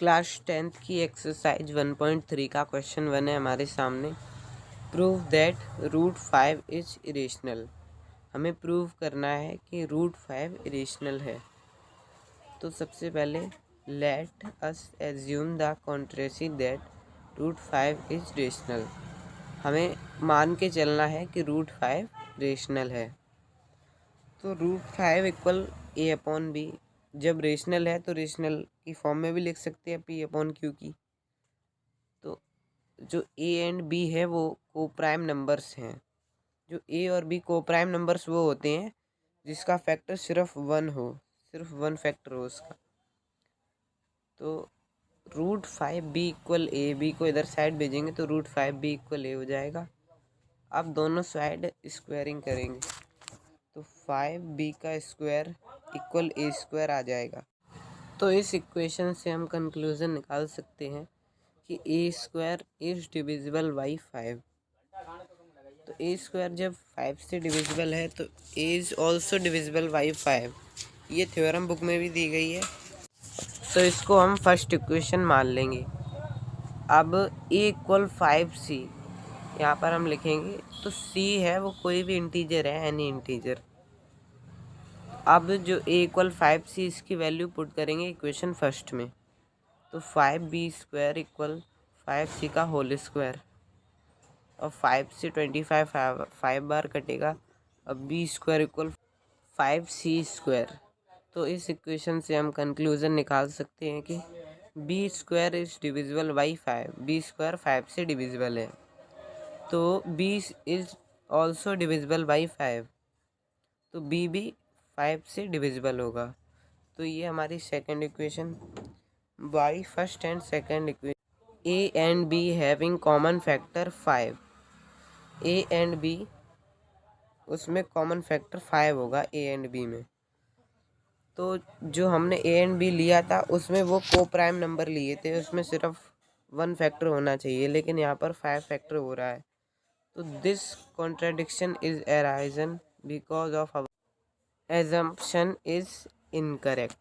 Class 10th की exercise 1.3 का question 1 है हमारे सामने। Prove that root 5 is irrational. हमें प्रूव करना है कि रूट 5 इरेशनल है। तो सबसे पहले let us assume the contrary that root 5 is rational. हमें मान के चलना है कि रूट 5 रेशनल है। तो रूट 5 इक्वल ए अपॉन बी। जब रेशनल है तो रेशनल की फॉर्म में भी लिख सकते हैं पी अपॉन क्यू की। तो जो ए एंड बी है वो को प्राइम नंबर्स हैं। जो ए और बी को प्राइम नंबर्स वो होते हैं जिसका फैक्टर सिर्फ 1 हो, सिर्फ 1 फैक्टर हो उसका। तो रूट 5 बी इक्वल ए, बी को इधर साइड भेजेंगे तो रूट 5 बी इक्वल ए हो जाएगा। अब दोनों साइड स्क्वायरिंग करेंगे तो 5b का स्क्वायर इक्वल ए स्क्वायर आ जाएगा। तो इस इक्वेशन से हम कंक्लूजन निकाल सकते हैं कि ए स्क्वायर इज डिविजिबल बाई 5। तो ए स्क्वायर जब 5 से डिविजिबल है तो ए इज ऑल्सो डिविजिबल बाई 5। ये थ्योरम बुक में भी दी गई है, तो इसको हम फर्स्ट इक्वेशन मान लेंगे। अब ए इक्वल 5c यहाँ पर हम लिखेंगे। तो c है वो कोई भी इंटीजर है, एनी इंटीजर। अब जो a इक्वल 5c इसकी वैल्यू पुट करेंगे इक्वेशन फर्स्ट में। तो 5b स्क्वायर इक्वल 5c का होल स्क्वायर, और 5 से 25 5 बार कटेगा। अब b square equal 5c square. तो इस इक्वेशन से हम कंक्लूजन निकाल सकते हैं कि b square is divisible by 5। b square 5 से डिविजिबल है, तो b is also divisible by 5। तो b भी 5 से डिविजिबल होगा। तो ये हमारी second equation. By first and second equation A and B having common factor 5। A and B उसमें कॉमन फैक्टर 5 होगा ए एंड बी में। तो जो हमने ए एंड बी लिया था उसमें वो को प्राइम नंबर लिए थे, उसमें सिर्फ 1 फैक्टर होना चाहिए, लेकिन यहाँ पर 5 फैक्टर हो रहा है। तो this contradiction is arisen because of assumption is incorrect।